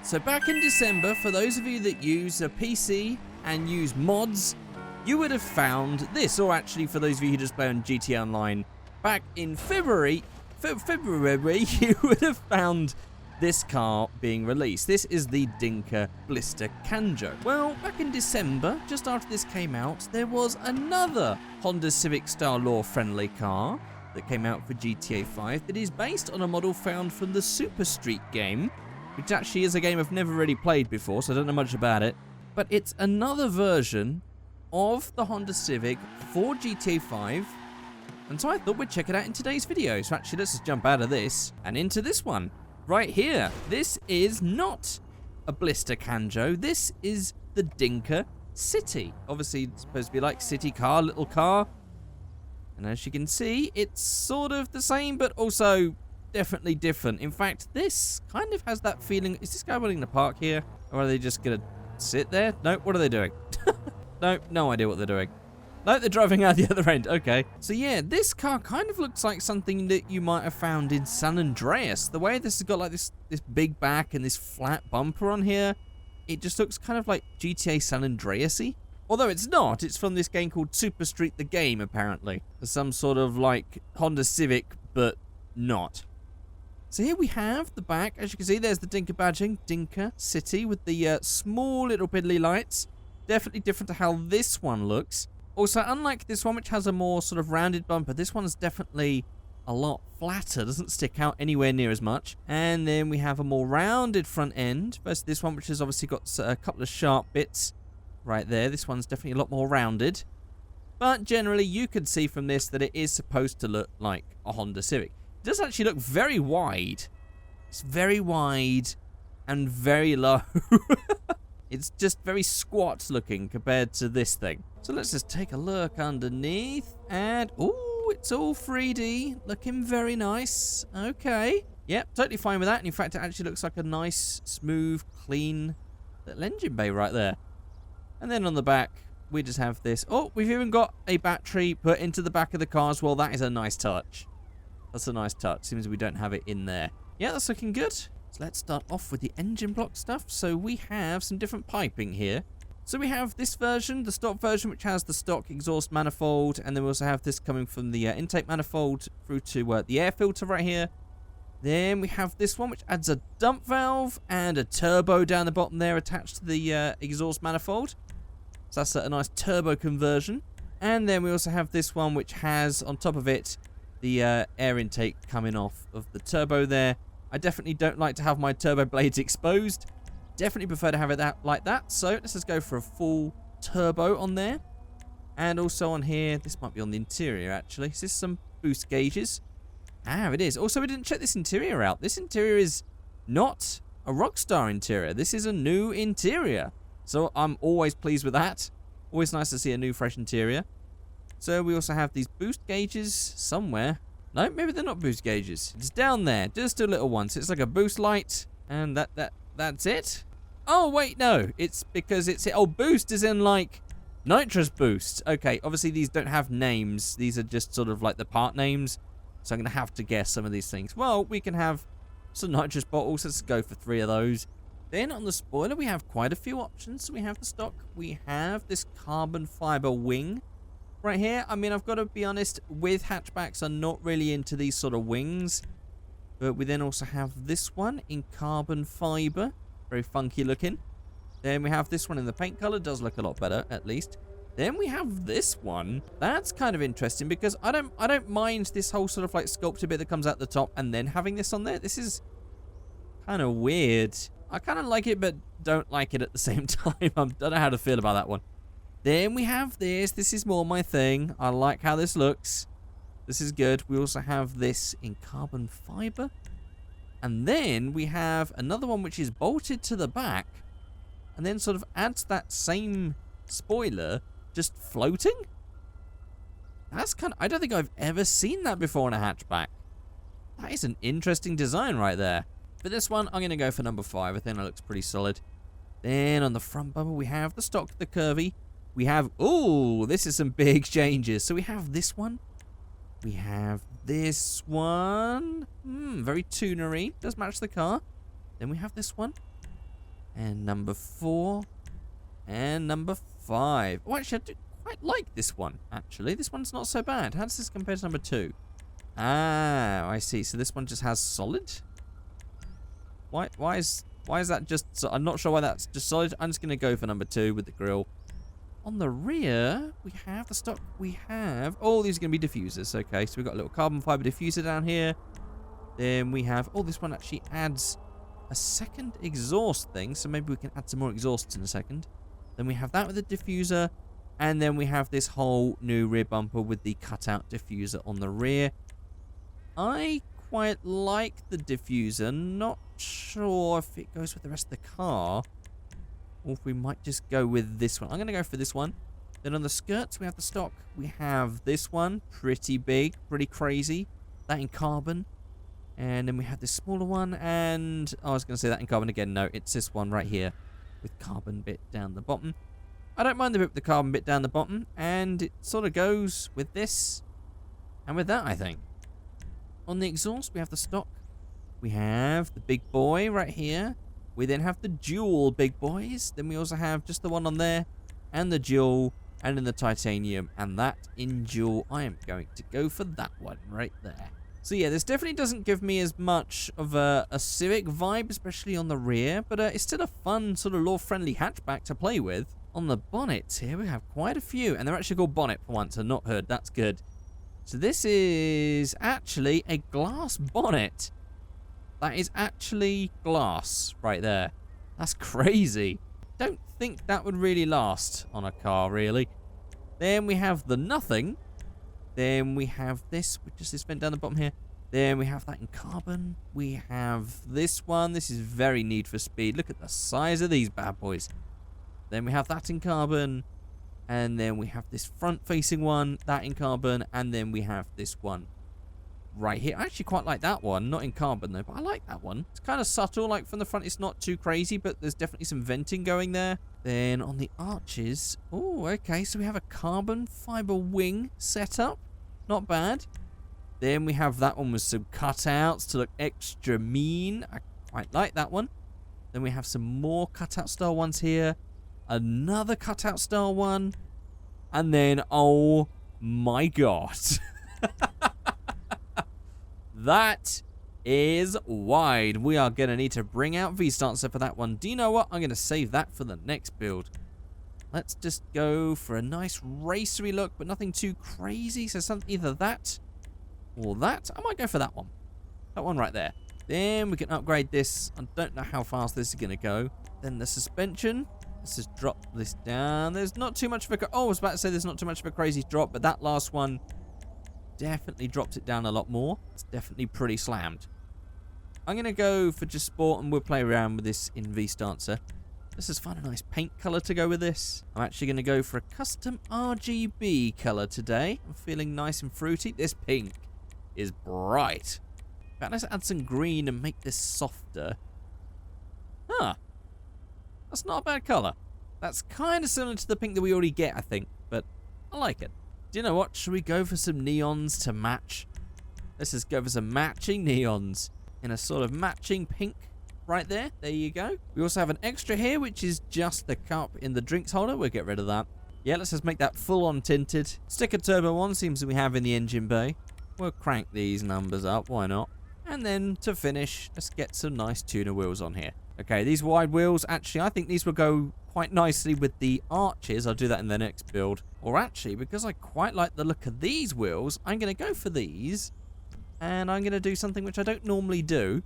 So back in December, for those of you that use a PC and use mods, you would have found this, or actually for those of you who just play on GTA Online, back in February, you would have found this car being released. This is the Dinka Blista Kanjo. Well, back in December, just after this came out, there was another Honda Civic style law-friendly car that came out for GTA 5 that is based on a model found from the Super Street game, which actually is a game I've never really played before, so I don't know much about it. But it's another version of the Honda Civic for GTA 5, and so I thought we'd check it out in today's video. So actually, let's just jump out of this and into this one. Right here, this is not a Blista Kanjo, this is the Dinka City. Obviously, it's supposed to be like city car, little car. And as you can see, it's sort of the same, but also definitely different. In fact, this kind of has that feeling. Is this guy willing to park here? Or are they just going to sit there? No, what are they doing? No idea what they're doing. No, they're driving out the other end. Okay. So yeah, this car kind of looks like something that you might have found in San Andreas. The way this has got like this big back and this flat bumper on here, it just looks kind of like GTA San Andreas-y. Although it's not. It's from this game called Super Street the Game, apparently. Some sort of like Honda Civic, but not. So here we have the back. As you can see, there's the Dinka badging. Dinka City with the small little piddly lights. Definitely different to how this one looks. Also, unlike this one, which has a more sort of rounded bumper, this one's definitely a lot flatter. Doesn't stick out anywhere near as much. And then we have a more rounded front end versus this one, which has obviously got a couple of sharp bits right there. This one's definitely a lot more rounded. But generally, you could see from this that it is supposed to look like a Honda Civic. It does actually look very wide. It's very wide and very low. It's just very squat looking compared to this thing. So let's just take a look underneath. And, ooh, it's all 3D. Looking very nice. Okay. Yep, totally fine with that. And in fact, it actually looks like a nice, smooth, clean little engine bay right there. And then on the back, we just have this. Oh, we've even got a battery put into the back of the car as well. That is a nice touch. That's a nice touch. Seems we don't have it in there. Yeah, that's looking good. So let's start off with the engine block stuff. So we have some different piping here. So we have this version, the stock version, which has the stock exhaust manifold. And then we also have this coming from the intake manifold through to the air filter right here. Then we have this one, which adds a dump valve and a turbo down the bottom there attached to the exhaust manifold. So that's a nice turbo conversion. And then we also have this one, which has on top of it the air intake coming off of the turbo there. I definitely don't like to have my turbo blades exposed. Definitely prefer to have it like that. So let's just go for a full turbo on there. And also on here, this might be on the interior actually. Is this some boost gauges? Ah, it is. Also, we didn't check this interior out. This interior is not a Rockstar interior. This is a new interior. So I'm always pleased with that. Always nice to see a new fresh interior. So we also have these boost gauges somewhere. No, maybe they're not boost gauges. It's down there. Just a little one. So it's like a boost light. And that's it. Oh, wait, no. It's because it's... Oh, boost is in like nitrous boost. Okay, obviously these don't have names. These are just sort of like the part names. So I'm going to have to guess some of these things. Well, we can have some nitrous bottles. Let's go for 3 of those. Then on the spoiler, we have quite a few options. We have the stock. We have this carbon fiber wing right here. I mean, I've got to be honest, with hatchbacks, I'm not really into these sort of wings. But we then also have this one in carbon fiber. Very funky looking. Then we have this one in the paint color. Does look a lot better, at least. Then we have this one. That's kind of interesting because I don't mind this whole sort of like sculpture bit that comes out the top and then having this on there. This is kind of weird. I kind of like it, but don't like it at the same time. I don't know how to feel about that one. Then we have this. This is more my thing. I like how this looks. This is good. We also have this in carbon fiber. And then we have another one which is bolted to the back and then sort of adds that same spoiler just floating. That's kind of... I don't think I've ever seen that before in a hatchback. That is an interesting design right there. For this one, I'm going to go for number 5. I think that looks pretty solid. Then on the front bumper, we have the stock, the curvy. We have... Ooh, this is some big changes. So we have this one. We have this one. Very tunery. Does match the car. Then we have this one. And number 4. And number 5. Oh, actually, I do quite like this one, actually. This one's not so bad. How does this compare to number 2? Ah, I see. So this one just has solid? Why is that just... So I'm not sure why that's just solid. I'm just going to go for number 2 with the grill. On the rear, we have the stock. We have... Oh, these are going to be diffusers. Okay, so we've got a little carbon fiber diffuser down here. Then we have... Oh, this one actually adds a second exhaust thing. So maybe we can add some more exhausts in a second. Then we have that with the diffuser. And then we have this whole new rear bumper with the cutout diffuser on the rear. I quite like the diffuser. Not sure if it goes with the rest of the car. Or if we might just go with this one. I'm going to go for this one. Then on the skirts, we have the stock. We have this one. Pretty big. Pretty crazy. That in carbon. And then we have this smaller one. And I was going to say that in carbon again. No, it's this one right here. With carbon bit down the bottom. I don't mind the bit with the carbon bit down the bottom. And it sort of goes with this. And with that, I think. On the exhaust, we have the stock. We have the big boy right here. We then have the dual big boys. Then we also have just the one on there. And the dual. And then the titanium. And that in dual. I am going to go for that one right there. So yeah, this definitely doesn't give me as much of a Civic vibe. Especially on the rear. But it's still a fun sort of law-friendly hatchback to play with. On the bonnets here, we have quite a few. And they're actually called bonnet for once. And not hood. That's good. So this is actually a glass bonnet. That is actually glass right there. That's crazy. Don't think that would really last on a car, really. Then we have the nothing. Then we have this, which is this vent down the bottom here. Then we have that in carbon. We have this one. This is very Need for Speed. Look at the size of these bad boys. Then we have that in carbon. And then we have this front-facing one, that in carbon, and then we have this one right here. I actually quite like that one, not in carbon though, but I like that one. It's kind of subtle, like from the front it's not too crazy, but there's definitely some venting going there. Then on the arches, oh, okay, so we have a carbon fiber wing setup. Not bad. Then we have that one with some cutouts to look extra mean. I quite like that one. Then we have some more cutout style ones here. Another cutout style one. And then, oh my god. That is wide. We are going to need to bring out V-Stancer for that one. Do you know what? I'm going to save that for the next build. Let's just go for a nice racery look, but nothing too crazy. So something either that or that. I might go for that one. That one right there. Then we can upgrade this. I don't know how fast this is going to go. Then the suspension. Let's just drop this down. There's not too much of a... Oh, I was about to say there's not too much of a crazy drop, but that last one definitely dropped it down a lot more. It's definitely pretty slammed. I'm going to go for just sport, and we'll play around with this in V-Stancer. Let's just find a nice paint color to go with this. I'm actually going to go for a custom RGB color today. I'm feeling nice and fruity. This pink is bright. In fact, let's add some green and make this softer. Huh. That's not a bad color. That's kind of similar to the pink that we already get, I think. But I like it. Do you know what? Should we go for some neons to match? Let's just go for some matching neons. In a sort of matching pink right there. There you go. We also have an extra here, which is just the cup in the drinks holder. We'll get rid of that. Yeah, let's just make that full-on tinted. Stick a turbo one, seems that we have in the engine bay. We'll crank these numbers up. Why not? And then to finish, let's get some nice tuner wheels on here. Okay, these wide wheels, actually, I think these will go quite nicely with the arches. I'll do that in the next build. Or actually, because I quite like the look of these wheels, I'm going to go for these. And I'm going to do something which I don't normally do.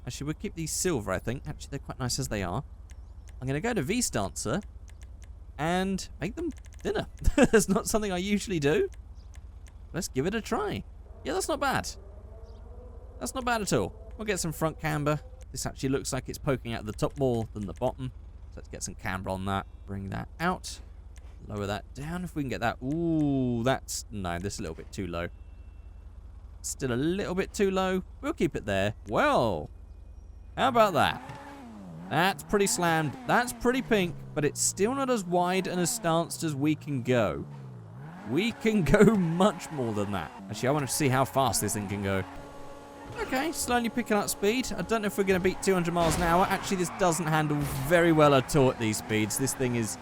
Actually, we'll keep these silver, I think. Actually, they're quite nice as they are. I'm going to go to V-Stancer and make them thinner. That's not something I usually do. Let's give it a try. Yeah, that's not bad. That's not bad at all. We'll get some front camber. This actually looks like it's poking out the top more than the bottom. So let's get some camber on that. Bring that out. Lower that down if we can get that. Ooh, that's... No, this is a little bit too low. Still a little bit too low. We'll keep it there. Well, how about that? That's pretty slammed. That's pretty pink, but it's still not as wide and as stanced as we can go. We can go much more than that. Actually, I want to see how fast this thing can go. Okay, slowly picking up speed. I don't know if we're going to beat 200 miles an hour. Actually, this doesn't handle very well at all at these speeds. This thing is...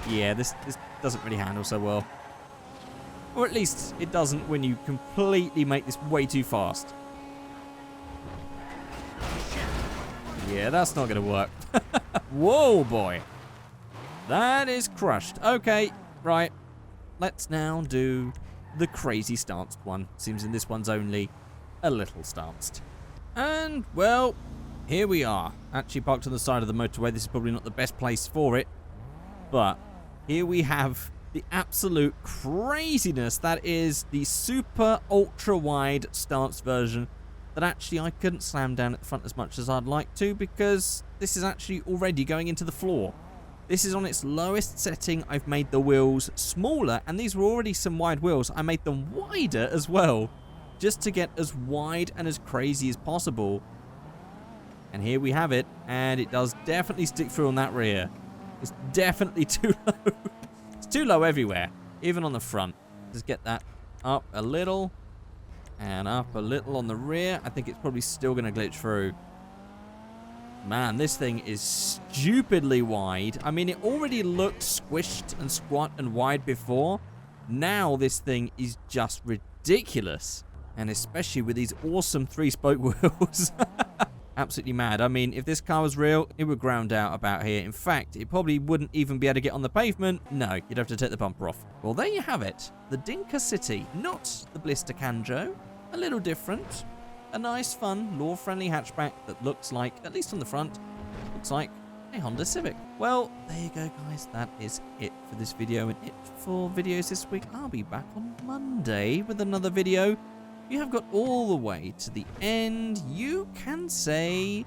Yeah, this doesn't really handle so well. Or at least it doesn't when you completely make this way too fast. Yeah, that's not going to work. Whoa, boy. That is crushed. Okay, right. Let's now do the crazy stanced one. Seems in this one's only a little stanced. And, well, here we are. Actually parked on the side of the motorway. This is probably not the best place for it. But here we have the absolute craziness that is the super ultra wide stance version that actually I couldn't slam down at the front as much as I'd like to, because this is actually already going into the floor. This is on its lowest setting. I've made the wheels smaller, and these were already some wide wheels. I made them wider as well, just to get as wide and as crazy as possible. And here we have it, and it does definitely stick through on that rear. It's definitely too low. It's too low everywhere, even on the front. Just get that up a little, and up a little on the rear. I think it's probably still going to glitch through. Man, this thing is stupidly wide. I mean, it already looked squished and squat and wide before. Now this thing is just ridiculous. And especially with these awesome 3-spoke wheels. Absolutely mad. I mean, if this car was real, it would ground out about here. In fact, it probably wouldn't even be able to get on the pavement. No, you'd have to take the bumper off. Well, there you have it. The Dinka City. Not the Blista Kanjo. A little different. A nice, fun, law-friendly hatchback that looks like, at least on the front, looks like a Honda Civic. Well, there you go, guys. That is it for this video and it for videos this week. I'll be back on Monday with another video. If you have got all the way to the end, you can say,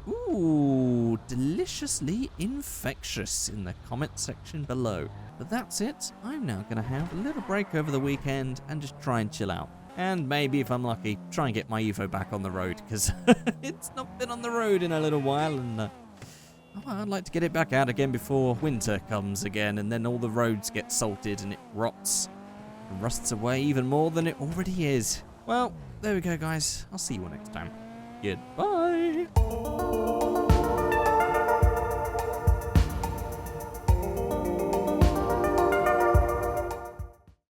ooh, deliciously infectious in the comment section below. But that's it. I'm now going to have a little break over the weekend and just try and chill out. And maybe, if I'm lucky, try and get my Evo back on the road, because it's not been on the road in a little while, and I'd like to get it back out again before winter comes again, and then all the roads get salted and it rots and rusts away even more than it already is. Well, there we go, guys. I'll see you all next time. Goodbye.